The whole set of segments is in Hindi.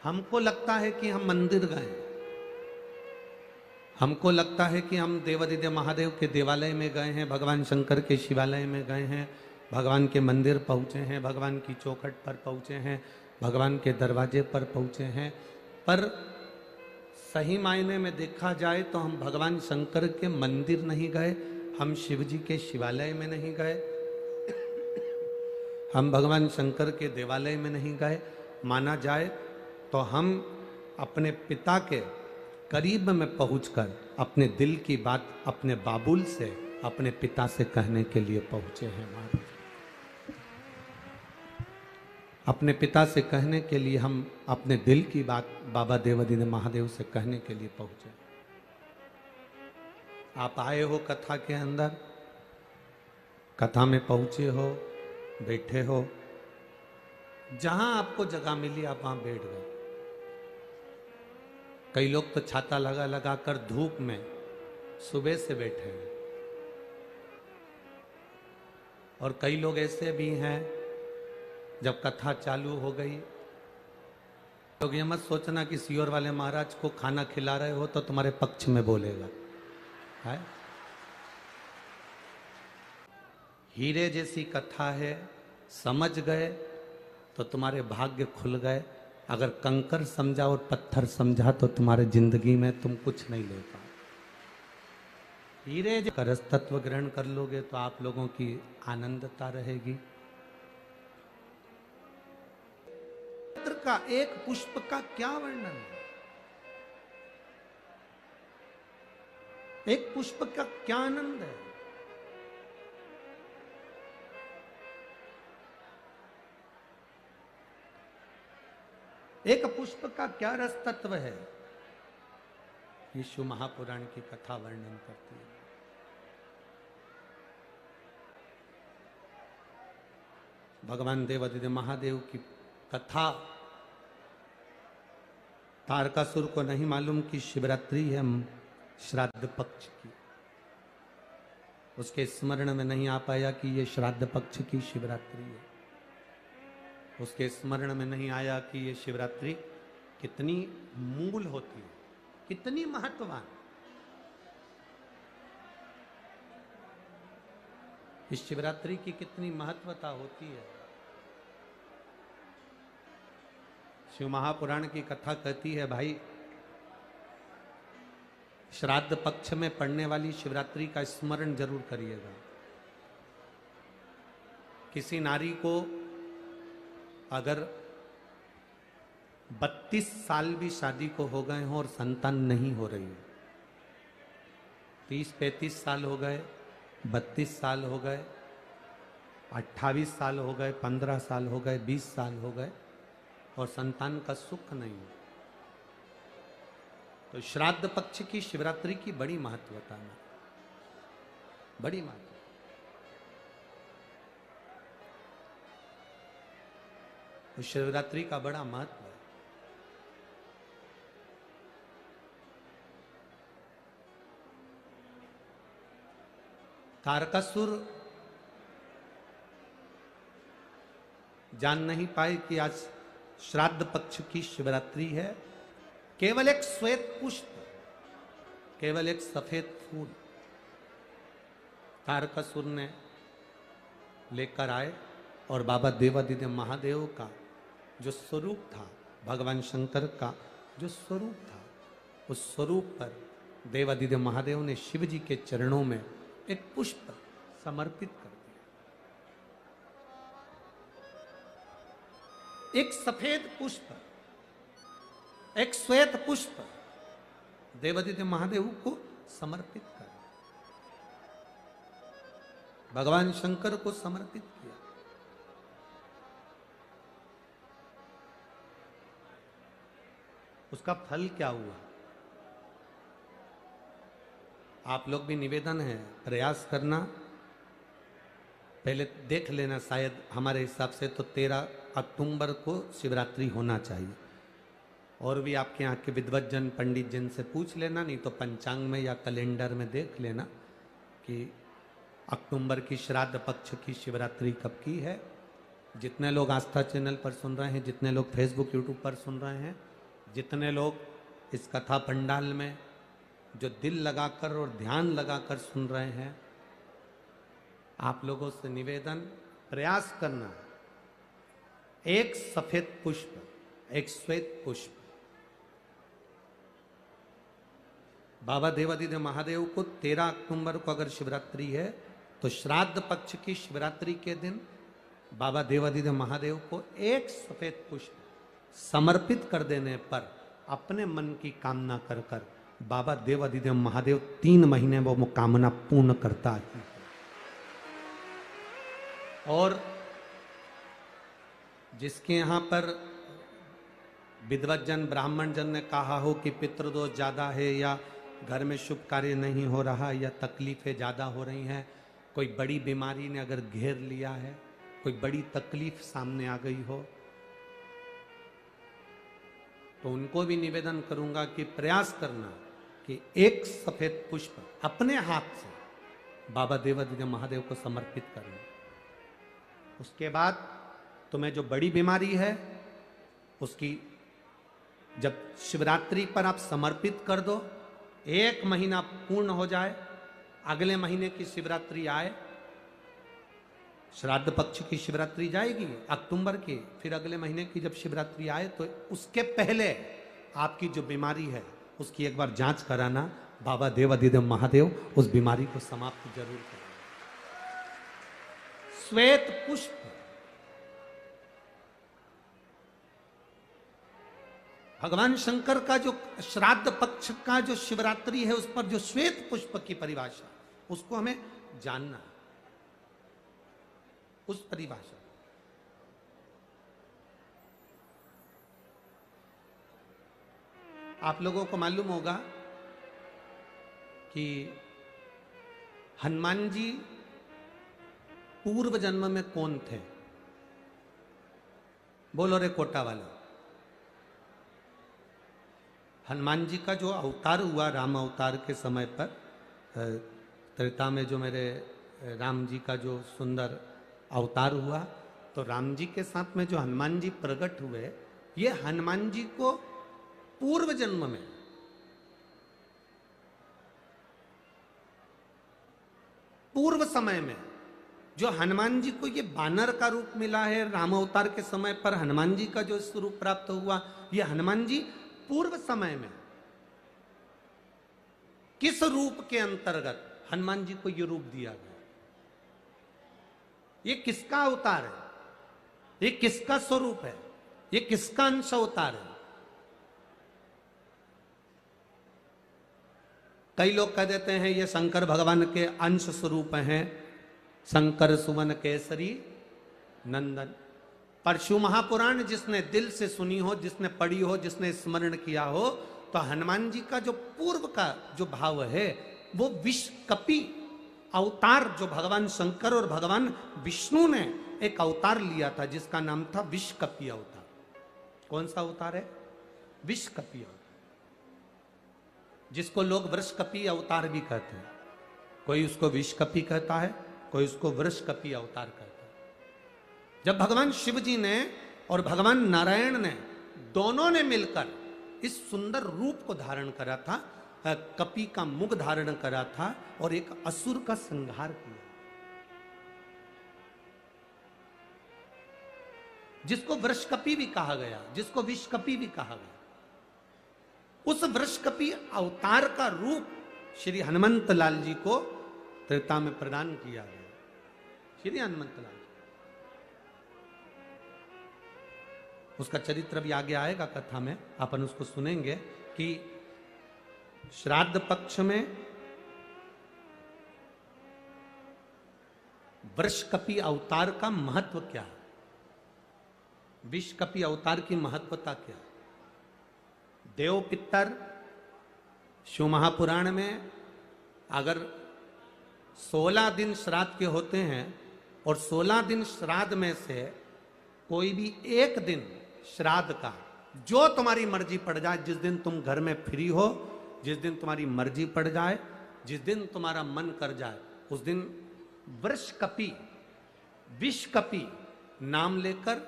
हमको लगता है कि हम मंदिर गए, हमको लगता है कि हम देवादिदेव महादेव के देवालय में गए हैं, भगवान शंकर के शिवालय में गए हैं, भगवान के मंदिर पहुँचे हैं, भगवान की चौखट पर पहुँचे हैं, भगवान के दरवाजे पर पहुँचे हैं। पर सही मायने में देखा जाए तो हम भगवान शंकर के मंदिर नहीं गए, हम शिव जी के शिवालय में नहीं गए, हम भगवान शंकर के देवालय में नहीं गए। माना जाए तो हम अपने पिता के करीब में पहुंचकर अपने दिल की बात अपने बाबुल से, अपने पिता से कहने के लिए पहुंचे हैं महाराज। अपने पिता से कहने के लिए हम अपने दिल की बात बाबा देवादिदेव महादेव से कहने के लिए पहुंचे। आप आए हो कथा के अंदर, कथा में पहुंचे हो, बैठे हो, जहां आपको जगह मिली आप वहां बैठ गए। कई लोग तो छाता लगा लगा कर धूप में सुबह से बैठे हैं, और कई लोग ऐसे भी हैं जब कथा चालू हो गई, लोग ये मत सोचना कि सियोर वाले महाराज को खाना खिला रहे हो तो तुम्हारे पक्ष में बोलेगा है। हीरे जैसी कथा है, समझ गए तो तुम्हारे भाग्य खुल गए। अगर कंकर समझा और पत्थर समझा तो तुम्हारे जिंदगी में तुम कुछ नहीं ले पाओ। हीरे जो रस तत्व ग्रहण कर लोगे तो आप लोगों की आनंदता रहेगी। पत्र का एक पुष्प का क्या वर्णन है, एक पुष्प का क्या आनंद है। एक पुष्प का क्या रस तत्व है, ये शिव महापुराण की कथा वर्णन करती है। भगवान देवादिदेव महादेव की कथा तारकासुर को नहीं मालूम कि शिवरात्रि है श्राद्ध पक्ष की, उसके स्मरण में नहीं आ पाया कि ये श्राद्ध पक्ष की शिवरात्रि है, उसके स्मरण में नहीं आया कि ये शिवरात्रि कितनी मूल होती है, कितनी महत्ववान। इस शिवरात्रि की कितनी महत्वता होती है। शिव महापुराण की कथा कहती है, भाई श्राद्ध पक्ष में पड़ने वाली शिवरात्रि का स्मरण जरूर करिएगा। किसी नारी को अगर 32 साल भी शादी को हो गए हों और संतान नहीं हो रही हो, 30-35 साल हो गए, 32 साल हो गए, 28 साल हो गए, 15 साल हो गए, 20 साल हो गए और संतान का सुख नहीं हो, तो श्राद्ध पक्ष की शिवरात्रि की बड़ी महत्वता है, बड़ी महत्व। तो शिवरात्रि का बड़ा महत्व है। तारकासुर जान नहीं पाए कि आज श्राद्ध पक्ष की शिवरात्रि है। केवल एक श्वेत पुष्प, केवल एक सफेद फूल तारकासुर ने लेकर आए और बाबा देवादिदेव महादेव का जो स्वरूप था, भगवान शंकर का जो स्वरूप था, उस स्वरूप पर देवादिदेव महादेव ने शिव जी के चरणों में एक पुष्प समर्पित कर दिया। एक सफेद पुष्प, एक श्वेत पुष्प देवादिदेव महादेव को समर्पित कर, भगवान शंकर को समर्पित किया। उसका फल क्या हुआ? आप लोग भी निवेदन है, प्रयास करना, पहले देख लेना, शायद हमारे हिसाब से तो 13 अक्टूबर को शिवरात्रि होना चाहिए। और भी आपके यहाँ के विद्वज्जन पंडित जन से पूछ लेना, नहीं तो पंचांग में या कैलेंडर में देख लेना कि अक्टूबर की श्राद्ध पक्ष की शिवरात्रि कब की है। जितने लोग आस्था चैनल पर सुन रहे हैं, जितने लोग फेसबुक यूट्यूब पर सुन रहे हैं, जितने लोग इस कथा पंडाल में जो दिल लगाकर और ध्यान लगाकर सुन रहे हैं, आप लोगों से निवेदन, प्रयास करना, एक सफेद पुष्प, एक श्वेत पुष्प बाबा देवादिदेव महादेव को 13 अक्टूबर को अगर शिवरात्रि है तो श्राद्ध पक्ष की शिवरात्रि के दिन बाबा देवादिदेव महादेव को एक सफेद पुष्प समर्पित कर देने पर अपने मन की कामना कर कर बाबा देवादिदेव महादेव 3 महीने वो कामना पूर्ण करता है। और जिसके यहाँ पर विद्वत जन ब्राह्मण जन ने कहा हो कि पितृदोष ज्यादा है या घर में शुभ कार्य नहीं हो रहा या तकलीफें ज्यादा हो रही हैं, कोई बड़ी बीमारी ने अगर घेर लिया है, कोई बड़ी तकलीफ सामने आ गई हो, तो उनको भी निवेदन करूंगा कि प्रयास करना कि एक सफेद पुष्प अपने हाथ से बाबा देवादिदेव महादेव को समर्पित करना। उसके बाद तुम्हें जो बड़ी बीमारी है उसकी जब शिवरात्रि पर आप समर्पित कर दो, 1 महीना पूर्ण हो जाए, अगले महीने की शिवरात्रि आए, श्राद्ध पक्ष की शिवरात्रि जाएगी अक्टूबर की, फिर अगले महीने की जब शिवरात्रि आए तो उसके पहले आपकी जो बीमारी है उसकी एक बार जांच कराना, बाबा देवादिदेव महादेव उस बीमारी को समाप्त जरूर करें। श्वेत पुष्प भगवान शंकर का जो श्राद्ध पक्ष का जो शिवरात्रि है उस पर जो श्वेत पुष्प की परिभाषा, उसको हमें जानना, उस परिभाषा। आप लोगों को मालूम होगा कि हनुमान जी पूर्व जन्म में कौन थे? बोलो रे कोटा वाला। हनुमान जी का जो अवतार हुआ राम अवतार के समय पर, त्रेता में जो मेरे राम जी का जो सुंदर अवतार हुआ, तो राम जी के साथ में जो हनुमान जी प्रकट हुए, ये हनुमान जी को पूर्व जन्म में पूर्व समय में जो हनुमान जी को ये बानर का रूप मिला है, राम अवतार के समय पर हनुमान जी का जो स्वरूप प्राप्त हुआ, ये हनुमान जी पूर्व समय में किस रूप के अंतर्गत हनुमान जी को ये रूप दिया गया, ये किसका अवतार है, ये किसका स्वरूप है, ये किसका अंश अवतार है? कई लोग कह देते हैं ये शंकर भगवान के अंश स्वरूप हैं, शंकर सुवन केसरी नंदन। पर शिव महापुराण जिसने दिल से सुनी हो, जिसने पढ़ी हो, जिसने स्मरण किया हो, तो हनुमान जी का जो पूर्व का जो भाव है वो विषकपि अवतार, जो भगवान शंकर और भगवान विष्णु ने एक अवतार लिया था जिसका नाम था विषकपि अवतार। कौन सा अवतार है? विषकपि अवतार, जिसको लोग वृषकपि अवतार भी कहते हैं। कोई उसको विषकपि कहता है, कोई उसको वृषकपि अवतार कहता है। जब भगवान शिव जी ने और भगवान नारायण ने दोनों ने मिलकर इस सुंदर रूप को धारण करा था, कपि का मुख धारण करा था और एक असुर का संहार किया, जिसको वृषकपि भी कहा गया, जिसको विषकपि भी कहा गया। उस वृषकपि अवतार का रूप श्री हनुमंत लाल जी को त्रेता में प्रदान किया गया। श्री हनुमंत लाल, उसका चरित्र भी आगे आएगा कथा में, अपन उसको सुनेंगे कि श्राद्ध पक्ष में वृषकपि अवतार का महत्व क्या है, विषकपि अवतार की महत्वता क्या है। देव पितर शिव महापुराण में अगर 16 दिन श्राद्ध के होते हैं और 16 दिन श्राद्ध में से कोई भी एक दिन श्राद्ध का, जो तुम्हारी मर्जी पड़ जाए, जिस दिन तुम घर में फ्री हो, जिस दिन तुम्हारी मर्जी पड़ जाए, जिस दिन तुम्हारा मन कर जाए, उस दिन वृषकपि विषकपि नाम लेकर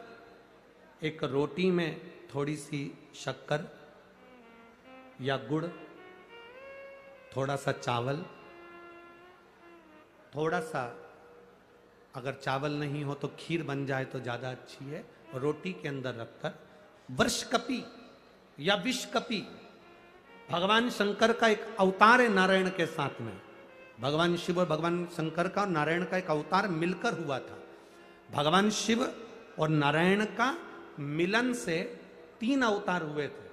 एक रोटी में थोड़ी सी शक्कर या गुड़, थोड़ा सा चावल, थोड़ा सा अगर चावल नहीं हो तो खीर बन जाए तो ज्यादा अच्छी है, रोटी के अंदर रखकर वर्षकपी या विषकपी, भगवान शंकर का एक अवतार है नारायण के साथ में, भगवान शिव और भगवान शंकर का और नारायण का एक अवतार मिलकर हुआ था। भगवान शिव और नारायण का मिलन से 3 अवतार हुए थे,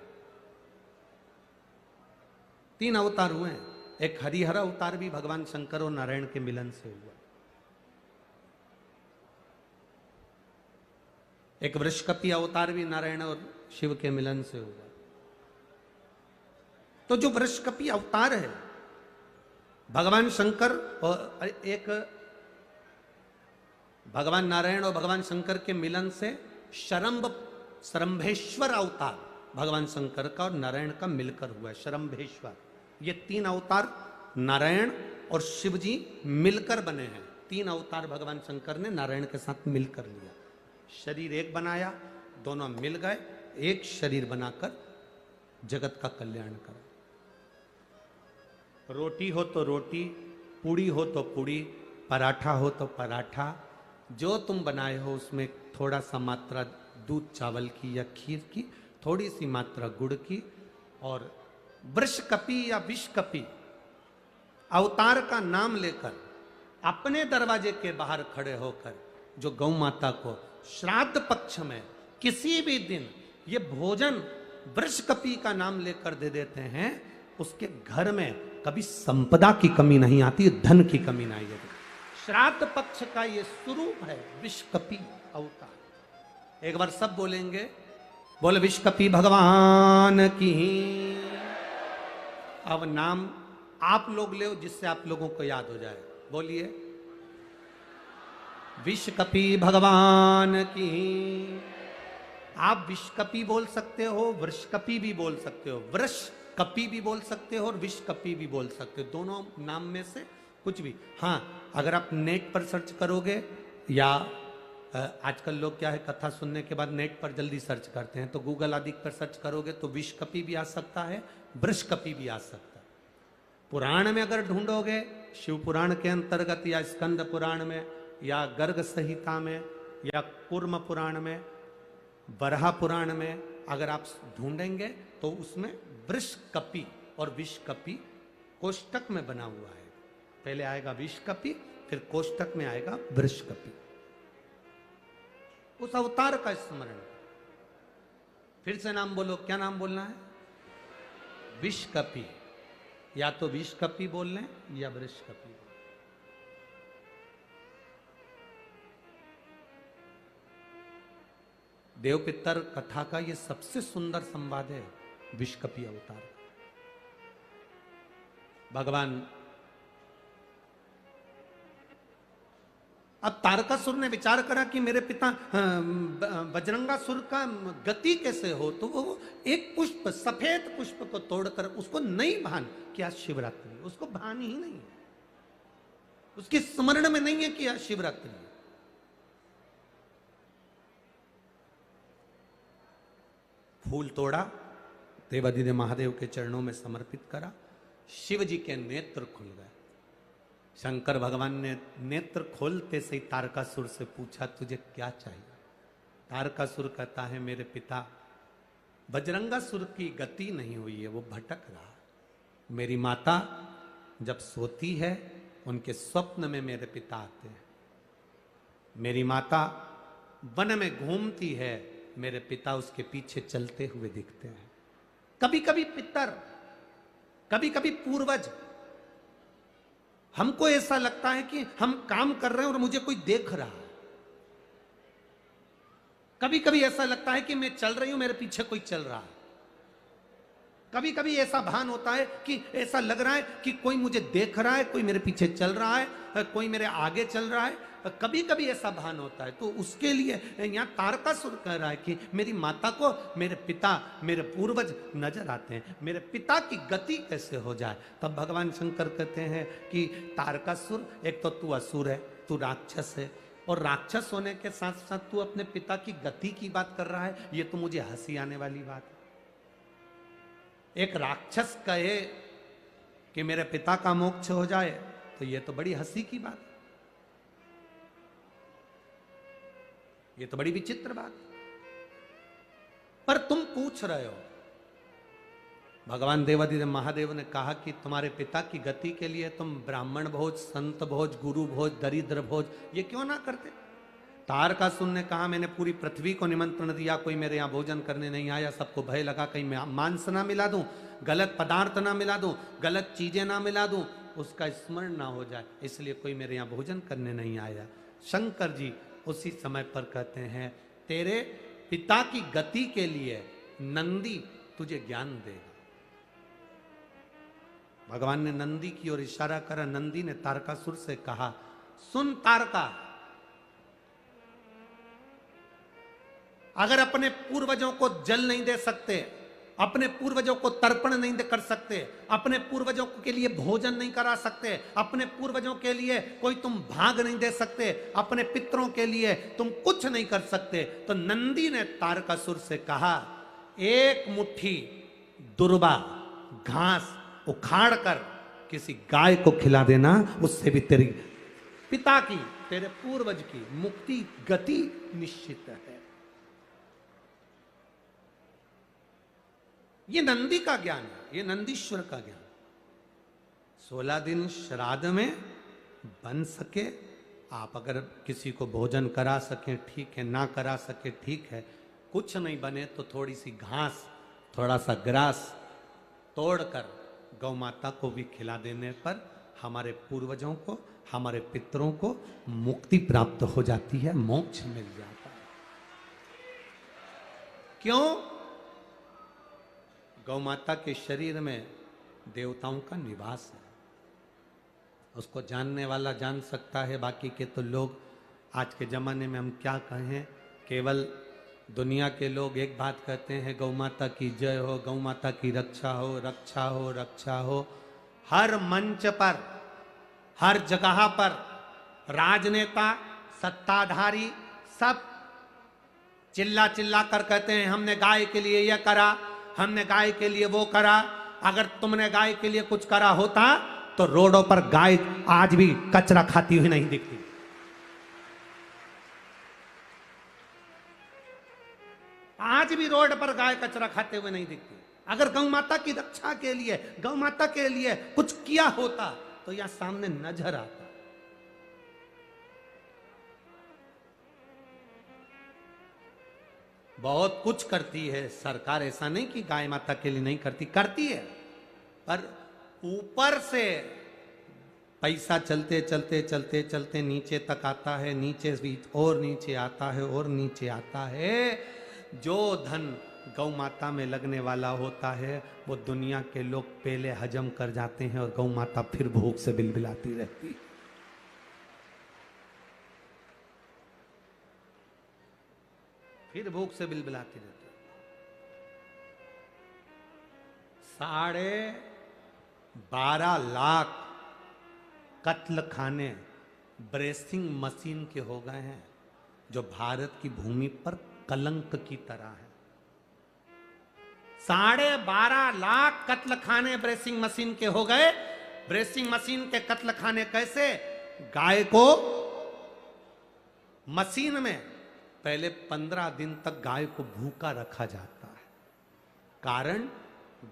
3 अवतार हुए हैं। एक हरिहर अवतार भी भगवान शंकर और नारायण के मिलन से हुआ, एक वृषकपी अवतार भी नारायण और शिव के मिलन से हुआ। तो जो वृषकपी अवतार है भगवान शंकर और एक भगवान नारायण और भगवान शंकर के मिलन से शरंभेश्वर अवतार भगवान शंकर का और नारायण का मिलकर हुआ है, शरंभेश्वर। ये 3 अवतार नारायण और शिव जी मिलकर बने हैं। 3 अवतार भगवान शंकर ने नारायण के साथ मिलकर लिया, शरीर एक बनाया, दोनों मिल गए, एक शरीर बनाकर जगत का कल्याण करा। रोटी हो तो रोटी, पूड़ी हो तो पूड़ी, पराठा हो तो पराठा, जो तुम बनाए हो उसमें थोड़ा सा मात्रा दूध चावल की या खीर की, थोड़ी सी मात्रा गुड़ की, और वृषकपी या विषकपी अवतार का नाम लेकर अपने दरवाजे के बाहर खड़े होकर जो गौ माता को श्राद्ध पक्ष में किसी भी दिन ये भोजन वृषकपी का नाम लेकर दे देते हैं, उसके घर में कभी संपदा की कमी नहीं आती, धन की कमी नहीं आती। श्राद्ध पक्ष का ये स्वरूप है विषकपी अवतार। एक बार सब बोलेंगे, बोल विषकपी भगवान की। अब नाम आप लोग ले जिससे आप लोगों को याद हो जाए, बोलिए विषकपी भगवान की। आप विषकपी बोल सकते हो, वृषकपी भी बोल सकते हो, वृषकपी भी बोल सकते हो और विषकपी भी बोल सकते हो, दोनों नाम में से कुछ भी। हाँ, अगर आप नेट पर सर्च करोगे या आजकल लोग क्या है, कथा सुनने के बाद नेट पर जल्दी सर्च करते हैं, तो गूगल आदि पर सर्च करोगे तो विषकपी भी आ सकता है, वृषकपी भी आ सकता है। पुराण में अगर ढूंढोगे, शिव पुराण के अंतर्गत या स्कंद पुराण में या गर्ग संहिता में या कूर्म पुराण में, बरहा पुराण में अगर आप ढूंढेंगे तो उसमें वृषकपी और विषकपी कोष्टक में बना हुआ है। पहले आएगा विषकपी, फिर कोष्टक में आएगा वृषकपी। उस अवतार का स्मरण। फिर से नाम बोलो, क्या नाम बोलना है? विषकपी। या तो विषकपी बोल लें या वृषकपी। देव पितर कथा का ये सबसे सुंदर संवाद है विषकपी अवतार। भगवान अब तारकासुर ने विचार करा कि मेरे पिता बजरंगासुर का गति कैसे हो, तो वो एक पुष्प, सफेद पुष्प को तोड़कर, उसको नहीं भान कि आज शिवरात्रि, उसको भान ही नहीं है, उसके स्मरण में नहीं है कि आज शिवरात्रि। फूल तोड़ा, देवादिदेव महादेव के चरणों में समर्पित करा, शिव जी के नेत्र खुल गए। शंकर भगवान ने नेत्र खोलते से ही तारकासुर से पूछा, तुझे क्या चाहिए? तारकासुर कहता है, मेरे पिता बजरंगासुर की गति नहीं हुई है, वो भटक रहा। मेरी माता जब सोती है उनके स्वप्न में मेरे पिता आते हैं। मेरी माता वन में घूमती है, मेरे पिता उसके पीछे चलते हुए दिखते हैं। कभी कभी पितर, कभी कभी पूर्वज, हमको ऐसा लगता है कि हम काम कर रहे हैं और मुझे कोई देख रहा है। कभी कभी ऐसा लगता है कि मैं चल रही हूं, मेरे पीछे कोई चल रहा है। कभी कभी ऐसा भान होता है कि ऐसा लग रहा है कि कोई मुझे देख रहा है, कोई मेरे पीछे चल रहा है, कोई मेरे आगे चल रहा है। कभी कभी ऐसा भान होता है। तो उसके लिए यहाँ तारकासुर कह रहा है कि मेरी माता को मेरे पिता, मेरे पूर्वज नजर आते हैं, मेरे पिता की गति कैसे हो जाए। तब भगवान शंकर कहते हैं कि तारकासुर, एक तो तू असुर है, तू राक्षस है, और राक्षस होने के साथ साथ तू अपने पिता की गति की बात कर रहा है, ये तो मुझे हंसी आने वाली बात है। एक राक्षस कहे कि मेरे पिता का मोक्ष हो जाए, तो ये तो बड़ी हंसी की बात, ये तो बड़ी विचित्र बात। पर तुम पूछ रहे हो, भगवान देवादिदेव महादेव ने कहा कि तुम्हारे पिता की गति के लिए तुम ब्राह्मण भोज, संत भोज, गुरु भोज, दरिद्र भोज ये क्यों ना करते। तारकासुर ने कहा मैंने पूरी पृथ्वी को निमंत्रण दिया, कोई मेरे यहाँ भोजन करने नहीं आया, सबको भय लगा कहीं मैं मांस ना मिला दूं, गलत पदार्थ ना मिला दूं, गलत चीजें ना मिला दूं, उसका स्मरण ना हो जाए, इसलिए कोई मेरे यहाँ भोजन करने नहीं आया। शंकर जी उसी समय पर कहते हैं तेरे पिता की गति के लिए नंदी तुझे ज्ञान देगा। भगवान ने नंदी की ओर इशारा करा। नंदी ने तारकासुर से कहा सुन तारका, अगर अपने पूर्वजों को जल नहीं दे सकते, अपने पूर्वजों को तर्पण नहीं कर सकते, अपने पूर्वजों के लिए भोजन नहीं करा सकते, अपने पूर्वजों के लिए कोई तुम भाग नहीं दे सकते, अपने पितरों के लिए तुम कुछ नहीं कर सकते, तो नंदी ने तारकासुर से कहा एक मुट्ठी दुर्बा घास उखाड़ कर किसी गाय को खिला देना, उससे भी तेरी पिता की, तेरे पूर्वज की मुक्ति गति निश्चित है। ये नंदी का ज्ञान है, ये नंदीश्वर का ज्ञान। 16 दिन श्राद्ध में बन सके, आप अगर किसी को भोजन करा सके ठीक है, ना करा सके ठीक है, कुछ नहीं बने तो थोड़ी सी घास, थोड़ा सा ग्रास तोड़कर गौ माता को भी खिला देने पर हमारे पूर्वजों को, हमारे पितरों को मुक्ति प्राप्त हो जाती है, मोक्ष मिल जाता है। क्यों? गौ माता के शरीर में देवताओं का निवास है, उसको जानने वाला जान सकता है, बाकी के तो लोग आज के जमाने में हम क्या कहें, केवल दुनिया के लोग एक बात कहते हैं गौ माता की जय हो, गौ माता की रक्षा हो, रक्षा हो, रक्षा हो। हर मंच पर, हर जगह पर राजनेता, सत्ताधारी सब चिल्ला चिल्ला कर कहते हैं हमने गाय के लिए यह करा, हमने गाय के लिए वो करा। अगर तुमने गाय के लिए कुछ करा होता तो रोडों पर गाय आज भी कचरा खाती हुई नहीं दिखती। आज भी रोड पर गाय कचरा खाते हुए नहीं दिखती। अगर गौ माता की रक्षा के लिए, गौ माता के लिए कुछ किया होता तो यह सामने नजर आता। बहुत कुछ करती है सरकार, ऐसा नहीं कि गाय माता के लिए नहीं करती, करती है, पर ऊपर से पैसा चलते चलते चलते चलते नीचे तक आता है, नीचे भी और नीचे आता है और नीचे आता है। जो धन गौ माता में लगने वाला होता है वो दुनिया के लोग पहले हजम कर जाते हैं और गौ माता फिर भूख से बिलबिलाती रहती है। फिर भूख से बिलबिलाती रहती है। 12.5 लाख कत्ल खाने ब्रेसिंग मशीन के हो गए हैं, जो भारत की भूमि पर कलंक की तरह है। 12.5 लाख कत्ल खाने ब्रेसिंग मशीन के हो गए। ब्रेसिंग मशीन के कत्ल खाने कैसे? गाय को मशीन में पहले 15 दिन तक गाय को भूखा रखा जाता है, कारण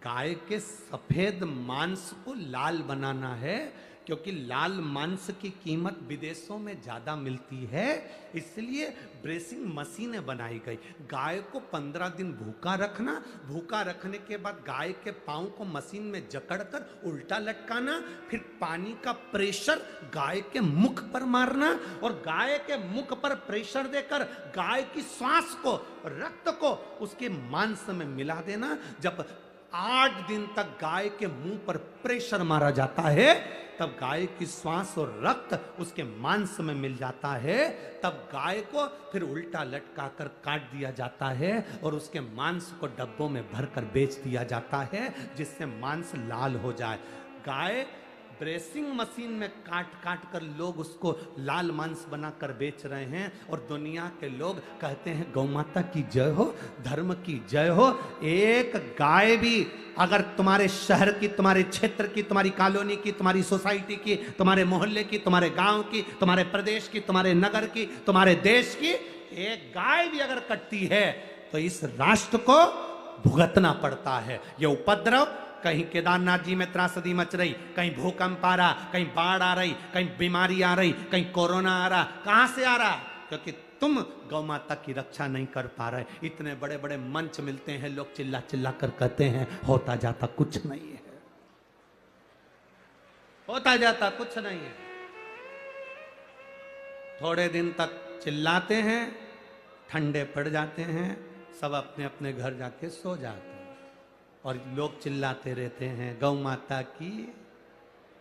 गाय के सफेद मांस को लाल बनाना है, क्योंकि लाल मांस की कीमत विदेशों में ज्यादा मिलती है, इसलिए ब्रेसिंग मशीनें बनाई गई। गाय को 15 दिन भूखा रखना, भूखा रखने के बाद गाय के पांव को मशीन में जकड़कर उल्टा लटकाना, फिर पानी का प्रेशर गाय के मुख पर मारना और गाय के मुख पर प्रेशर देकर गाय की श्वास को, रक्त को उसके मांस में मिला देना। जब 8 दिन तक गाय के मुंह पर प्रेशर मारा जाता है, तब गाय की श्वास और रक्त उसके मांस में मिल जाता है, तब गाय को फिर उल्टा लटकाकर काट दिया जाता है और उसके मांस को डब्बों में भरकर बेच दिया जाता है, जिससे मांस लाल हो जाए। गाय ब्रेसिंग मशीन में काट काट कर लोग उसको लाल मांस बनाकर बेच रहे हैं, और दुनिया के लोग कहते हैं गौ माता की जय हो, धर्म की जय हो। एक गाय भी अगर तुम्हारे शहर की, तुम्हारे क्षेत्र की, तुम्हारी कॉलोनी की, तुम्हारी सोसाइटी की, तुम्हारे मोहल्ले की, तुम्हारे गांव की, तुम्हारे प्रदेश की, तुम्हारे नगर की, तुम्हारे देश की एक गाय भी अगर कटती है तो इस राष्ट्र को भुगतना पड़ता है। ये उपद्रव, कहीं केदारनाथ जी में त्रासदी मच रही, कहीं भूकंप आ रहा, कहीं बाढ़ आ रही, कहीं बीमारी आ रही, कहीं कोरोना आ रहा, कहां से आ रहा? क्योंकि तुम गौ माता की रक्षा नहीं कर पा रहे। इतने बड़े बड़े मंच मिलते हैं, लोग चिल्ला चिल्ला कर कहते हैं होता जाता कुछ नहीं है, होता जाता कुछ नहीं है। थोड़े दिन तक चिल्लाते हैं, ठंडे पड़ जाते हैं, सब अपने अपने घर जाके सो जाते हैं, और लोग चिल्लाते रहते हैं गौ माता की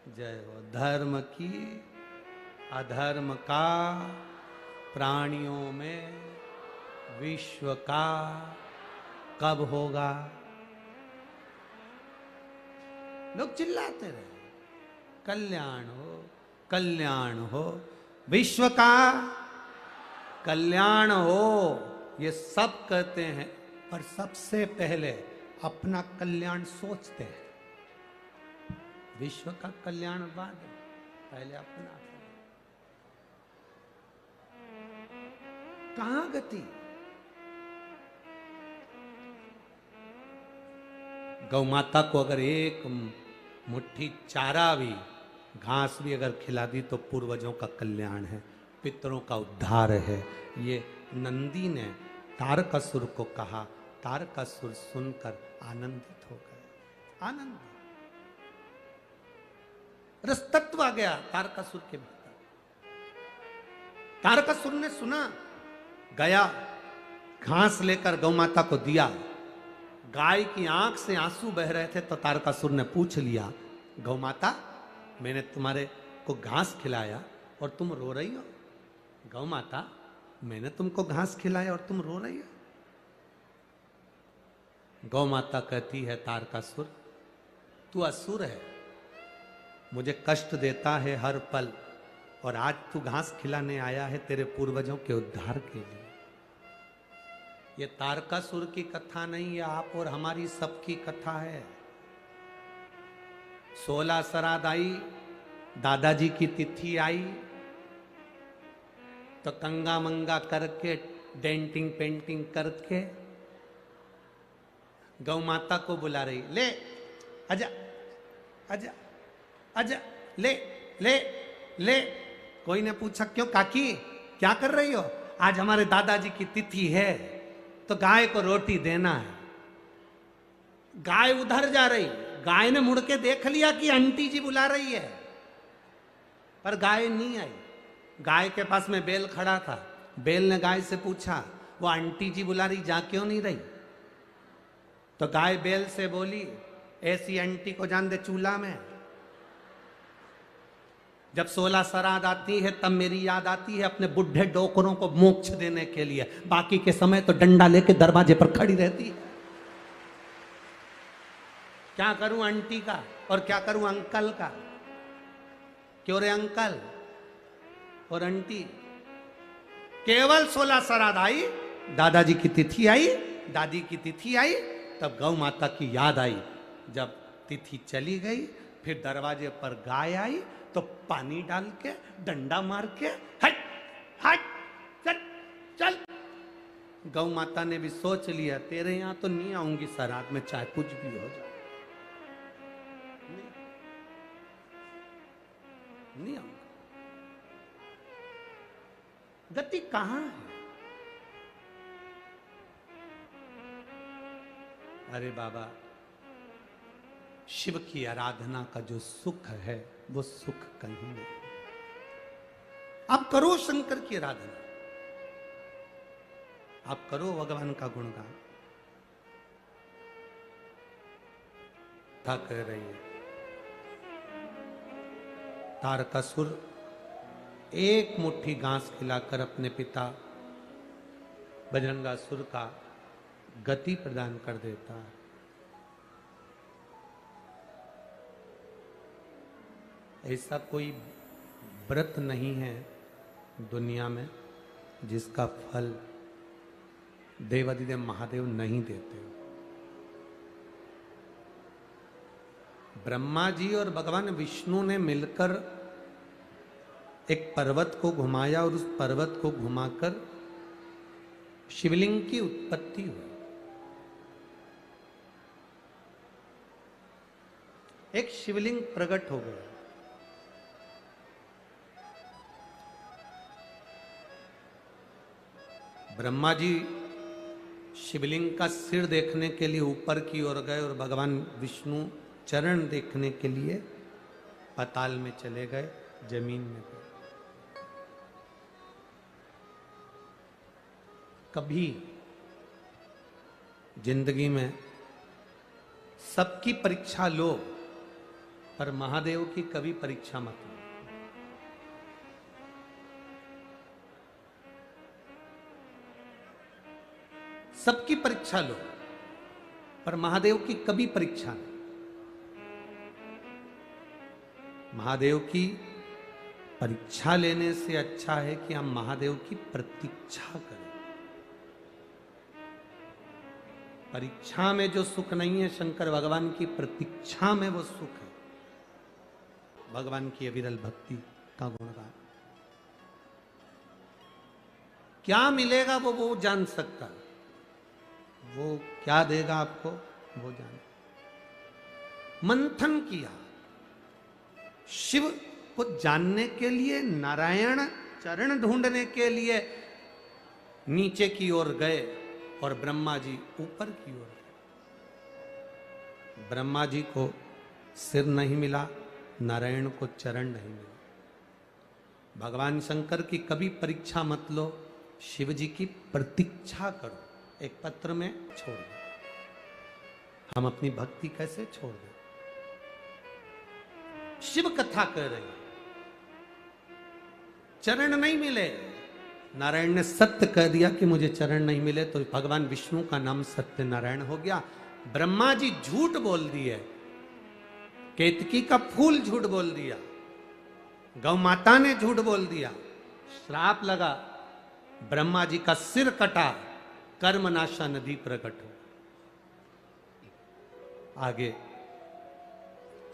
जय हो, धर्म की, अधर्म का, प्राणियों में विश्व का कब होगा? लोग चिल्लाते रहे कल्याण हो, कल्याण हो, विश्व का कल्याण हो, ये सब कहते हैं, पर सबसे पहले अपना कल्याण सोचते हैं। विश्व का कल्याण बाद, पहले अपना। कहां गति? गौ माता को अगर एक मुट्ठी चारा भी, घास भी अगर खिला दी तो पूर्वजों का कल्याण है, पितरों का उद्धार है। ये नंदी ने तारकासुर को कहा, तारकासुर सुनकर आनंदित हो गए, आनंद, रसतत्व आ गया तारकासुर के भीतर। तारकासुर ने सुना, गया, घास लेकर गौ माता को दिया। गाय की आंख से आंसू बह रहे थे तो तारकासुर ने पूछ लिया, गौ माता मैंने तुम्हारे को घास खिलाया और तुम रो रही हो? गौ माता मैंने तुमको घास खिलाया और तुम रो रही हो? गौ माता कहती है, तारकासुर तू असुर है, मुझे कष्ट देता है हर पल, और आज तू घास खिलाने आया है तेरे पूर्वजों के उद्धार के लिए। ये तारकासुर की कथा नहीं, ये आप और हमारी सबकी कथा है। 16 श्राद्ध आई, दादाजी की तिथि आई, तो कंगा मंगा करके, डेंटिंग पेंटिंग करके गौ माता को बुला रही, ले आजा आजा आजा, ले ले ले। कोई ने पूछा क्यों काकी क्या कर रही हो? आज हमारे दादाजी की तिथि है तो गाय को रोटी देना है। गाय उधर जा रही, गाय ने मुड़ के देख लिया कि आंटी जी बुला रही है, पर गाय नहीं आई। गाय के पास में बैल खड़ा था, बैल ने गाय से पूछा, वो आंटी जी बुला रही, जा क्यों नहीं रही? तो गाय बैल से बोली, ऐसी आंटी को जान दे चूल्हा में। जब 16 श्राद्ध आती है तब मेरी याद आती है अपने बुढ़े डोकरों को मोक्ष देने के लिए, बाकी के समय तो डंडा लेके दरवाजे पर खड़ी रहती है। क्या करूं आंटी का और क्या करूं अंकल का? क्यों रे अंकल और आंटी? केवल 16 श्राद्ध आई, दादाजी की तिथि आई, दादी की तिथि आई, तब गौ माता की याद आई। जब तिथि चली गई, फिर दरवाजे पर गाय आई तो पानी डाल के, डंडा मार के, हट हट चल चल। गौ माता ने भी सोच लिया, तेरे यहां तो नहीं आऊंगी श्राद्ध में, चाहे कुछ भी हो जाए, नहीं आऊंगा। गति कहां है? अरे बाबा, शिव की आराधना का जो सुख है वो सुख कहीं नहीं। आप करो शंकर की आराधना, आप करो भगवान का गुणगान। था कह रही है, तारकासुर एक मुट्ठी घास खिलाकर अपने पिता बजरंगासुर का गति प्रदान कर देता है। ऐसा कोई व्रत नहीं है दुनिया में जिसका फल देवादिदेव महादेव नहीं देते। ब्रह्मा जी और भगवान विष्णु ने मिलकर एक पर्वत को घुमाया और उस पर्वत को घुमाकर शिवलिंग की उत्पत्ति हुई। एक शिवलिंग प्रकट हो गया। ब्रह्मा जी शिवलिंग का सिर देखने के लिए ऊपर की ओर गए और भगवान विष्णु चरण देखने के लिए पाताल में चले गए, जमीन में गए। कभी जिंदगी में सबकी परीक्षा लो, पर महादेव की कभी परीक्षा मत लो। सबकी परीक्षा लो, पर महादेव की कभी परीक्षा नहीं। महादेव की परीक्षा लेने से अच्छा है कि हम महादेव की प्रतीक्षा करें। परीक्षा में जो सुख नहीं है, शंकर भगवान की प्रतीक्षा में वो सुख है। भगवान की अविरल भक्ति का गुणगान। क्या मिलेगा वो जान सकता है। वो क्या देगा आपको वो जाने। मंथन किया, शिव को जानने के लिए, नारायण चरण ढूंढने के लिए नीचे की ओर गए और ब्रह्मा जी ऊपर की ओर गए। ब्रह्मा जी को सिर नहीं मिला, नारायण को चरण नहीं मिला। भगवान शंकर की कभी परीक्षा मत लो, शिव जी की प्रतीक्षा करो। एक पत्र में छोड़ दो। हम अपनी भक्ति कैसे छोड़ दें। शिव कथा कर रहे हैं, चरण नहीं मिले। नारायण ने सत्य कह दिया कि मुझे चरण नहीं मिले, तो भगवान विष्णु का नाम सत्य नारायण हो गया। ब्रह्मा जी झूठ बोल दिए, केतकी का फूल झूठ बोल दिया, गौ माता ने झूठ बोल दिया, श्राप लगा, ब्रह्मा जी का सिर कटा, कर्मनाशा नदी प्रकट हो। आगे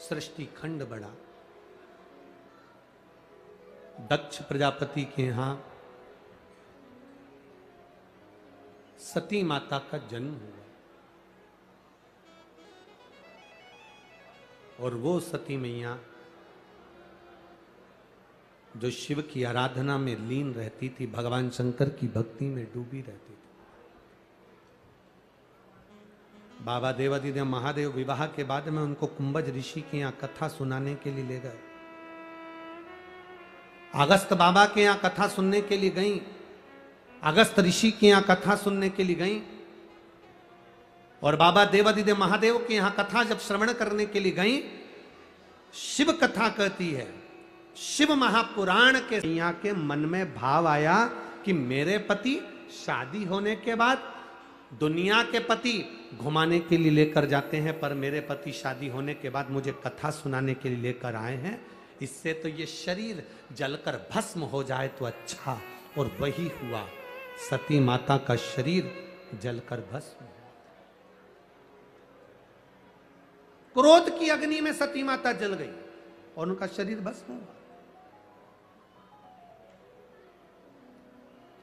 सृष्टि खंड बढ़ा। दक्ष प्रजापति के यहां सती माता का जन्म हुआ और वो सती मैया जो शिव की आराधना में लीन रहती थी, भगवान शंकर की भक्ति में डूबी रहती थी। बाबा देवादिदेव महादेव विवाह के बाद में उनको कुंभज ऋषि के यहाँ कथा सुनाने के लिए ले गए। अगस्त बाबा के यहाँ कथा सुनने के लिए गई, अगस्त ऋषि के यहाँ कथा सुनने के लिए गई और बाबा देवादिदेव महादेव के यहाँ कथा जब श्रवण करने के लिए गई, शिव कथा कहती है, शिव महापुराण के यहाँ के मन में भाव आया कि मेरे पति शादी होने के बाद दुनिया के पति घुमाने के लिए लेकर जाते हैं, पर मेरे पति शादी होने के बाद मुझे कथा सुनाने के लिए लेकर आए हैं। इससे तो ये शरीर जलकर भस्म हो जाए तो अच्छा। और वही हुआ, सती माता का शरीर जलकर भस्म। क्रोध की अग्नि में सती माता जल गई और उनका शरीर भस्म हुआ।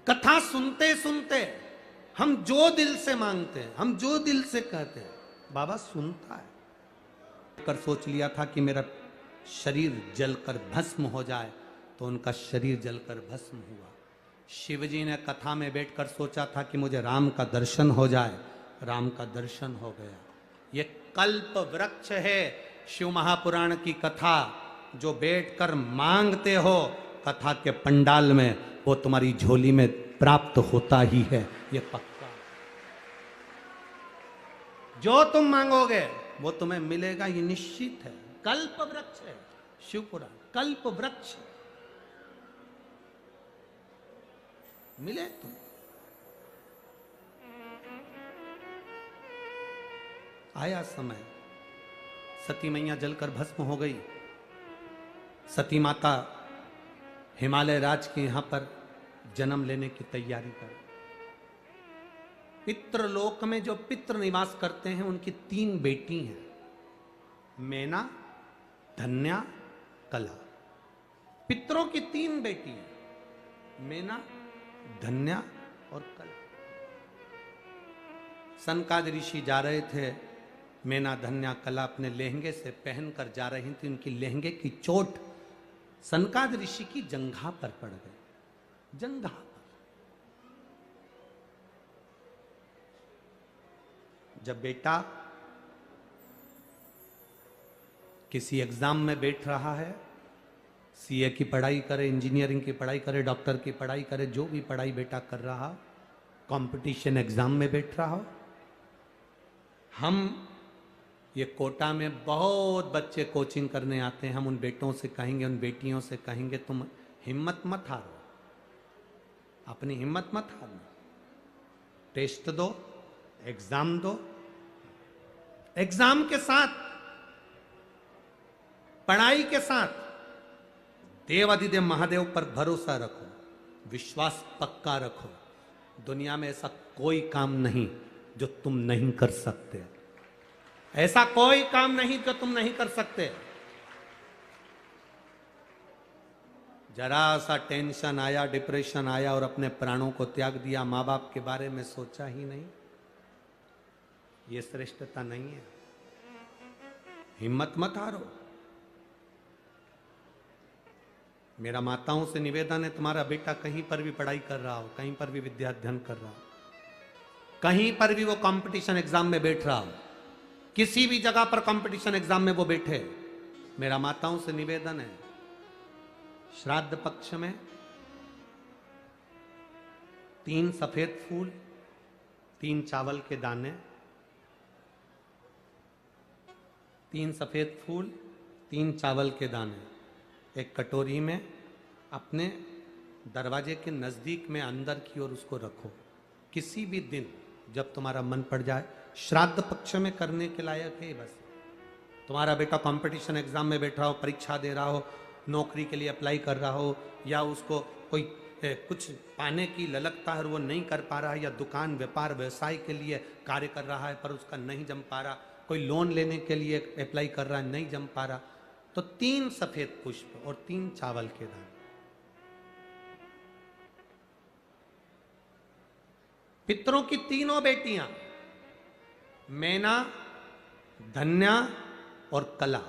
कथा सुनते सुनते हम जो दिल से मांगते हैं, हम जो दिल से कहते हैं, बाबा सुनता है। कर सोच लिया था कि मेरा शरीर जलकर भस्म हो जाए, तो उनका शरीर जलकर भस्म हुआ। शिवजी ने कथा में बैठकर सोचा था कि मुझे राम का दर्शन हो जाए, राम का दर्शन हो गया। ये कल्प वृक्ष है शिव महापुराण की कथा, जो बैठकर मांगते हो कथा के पंडाल में, वो तुम्हारी झोली में प्राप्त होता ही है, ये पक्का। जो तुम मांगोगे वो तुम्हें मिलेगा, ये निश्चित है। कल्प वृक्ष है शिव पुराण, कल्प वृक्ष मिले तुम। आया समय, सती मैया जलकर भस्म हो गई। सती माता हिमालय राज के यहां पर जन्म लेने की तैयारी कर। पितृलोक में जो पितृ निवास करते हैं उनकी 3 बेटी हैं, मैना, धन्या, कला। पितरों की 3 बेटी हैं, मैना, धन्या और कला। सनकाद ऋषि जा रहे थे, मैना, धन्या, कला अपने लहंगे से पहनकर जा रही थी। उनकी लहंगे की चोट सनकाद ऋषि की जंघा पर पड़ गई, जंघा पर। जब बेटा किसी एग्जाम में बैठ रहा है, सीए की पढ़ाई करे, इंजीनियरिंग की पढ़ाई करे, डॉक्टर की पढ़ाई करे, जो भी पढ़ाई बेटा कर रहा, कंपटीशन एग्जाम में बैठ रहा हो, हम ये कोटा में बहुत बच्चे कोचिंग करने आते हैं, हम उन बेटों से कहेंगे, उन बेटियों से कहेंगे, तुम हिम्मत मत हारो, अपनी हिम्मत मत हारो, टेस्ट दो, एग्जाम दो, एग्जाम के साथ, पढ़ाई के साथ देवाधिदेव महादेव पर भरोसा रखो, विश्वास पक्का रखो। दुनिया में ऐसा कोई काम नहीं जो तुम नहीं कर सकते, ऐसा कोई काम नहीं जो तुम नहीं कर सकते। जरा सा टेंशन आया, डिप्रेशन आया और अपने प्राणों को त्याग दिया, मां बाप के बारे में सोचा ही नहीं, ये श्रेष्ठता नहीं है। हिम्मत मत हारो। मेरा माताओं से निवेदन है, तुम्हारा बेटा कहीं पर भी पढ़ाई कर रहा हो, कहीं पर भी विद्या अध्ययन कर रहा हो, कहीं पर भी वो कंपटीशन एग्जाम में बैठ रहा हो, किसी भी जगह पर कंपटीशन एग्जाम में वो बैठे, मेरा माताओं से निवेदन है, श्राद्ध पक्ष में 3 सफेद फूल, 3 चावल के दाने, 3 सफेद फूल, 3 चावल के दाने एक कटोरी में अपने दरवाजे के नजदीक में अंदर की ओर उसको रखो। किसी भी दिन जब तुम्हारा मन पड़ जाए, श्राद्ध पक्ष में करने के लायक है। बस तुम्हारा बेटा कंपटीशन एग्जाम में बैठ रहा हो, परीक्षा दे रहा हो, नौकरी के लिए अप्लाई कर रहा हो, या उसको कोई कुछ पाने की ललकता है और वो नहीं कर पा रहा है, या दुकान व्यापार व्यवसाय के लिए कार्य कर रहा है पर उसका नहीं जम पा रहा, कोई लोन लेने के लिए अप्लाई कर रहा है, नहीं जम पा रहा, तो 3 सफेद पुष्प और 3 चावल के दाने। पितरों की 3 बेटियां, मैना, धन्या और कला।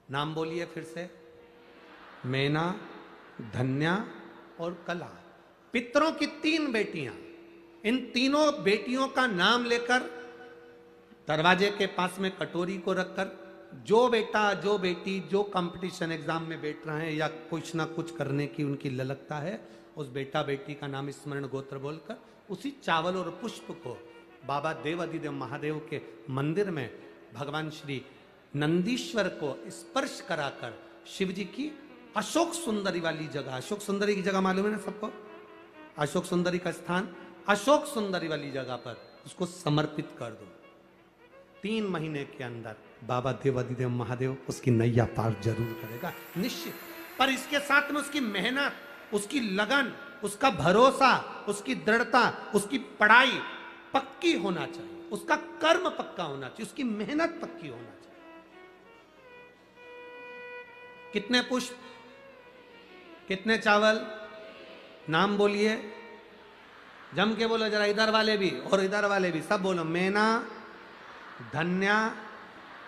नाम बोलिए फिर से, मैना, धन्या और कला। पितरों की 3 बेटियां, इन तीनों बेटियों का नाम लेकर दरवाजे के पास में कटोरी को रखकर, जो बेटा जो बेटी जो कंपटीशन एग्जाम में बैठ रहे हैं या कुछ ना कुछ करने की उनकी ललकता है, उस बेटा बेटी का नाम स्मरण गोत्र बोलकर उसी चावल और पुष्प को बाबा देवाधिदेव महादेव के मंदिर में भगवान श्री नंदीश्वर को स्पर्श कराकर शिव जी की अशोक सुंदरी वाली जगह, अशोक सुंदरी की जगह मालूम है ना सबको, अशोक सुंदरी का स्थान, अशोक सुंदरी वाली जगह पर उसको समर्पित कर दो। 3 महीने के अंदर बाबा देवाधिदेव महादेव उसकी नैया पार जरूर करेगा, निश्चित। पर इसके साथ में उसकी मेहनत, उसकी लगन, उसका भरोसा, उसकी दृढ़ता, उसकी पढ़ाई पक्की होना चाहिए, उसका कर्म पक्का होना चाहिए, उसकी मेहनत पक्की होना चाहिए। कितने पुष्प, कितने चावल, नाम बोलिए, जम के बोलो जरा, इधर वाले भी और इधर वाले भी सब बोलो, मैना, धन्या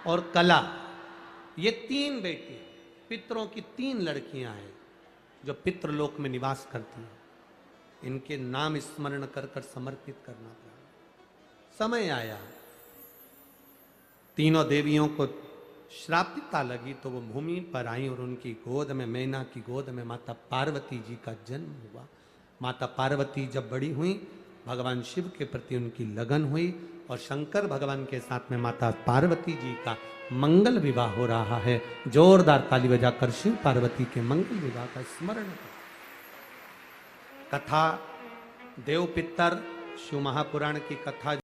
और कला। ये 3 बेटी पितरों की 3 लड़कियां हैं जो पितृलोक में निवास करती हैं। इनके नाम स्मरण कर कर समर्पित करना पड़ा। समय आया, तीनों देवियों को श्रापिता लगी तो वो भूमि पर आई और उनकी गोद में, मैना की गोद में माता पार्वती जी का जन्म हुआ। माता पार्वती जब बड़ी हुई, भगवान शिव के प्रति उनकी लगन हुई और शंकर भगवान के साथ में माता पार्वती जी का मंगल विवाह हो रहा है। जोरदार ताली बजाकर शिव पार्वती के मंगल विवाह का स्मरण करें। कथा देव पितर शिव महापुराण की कथा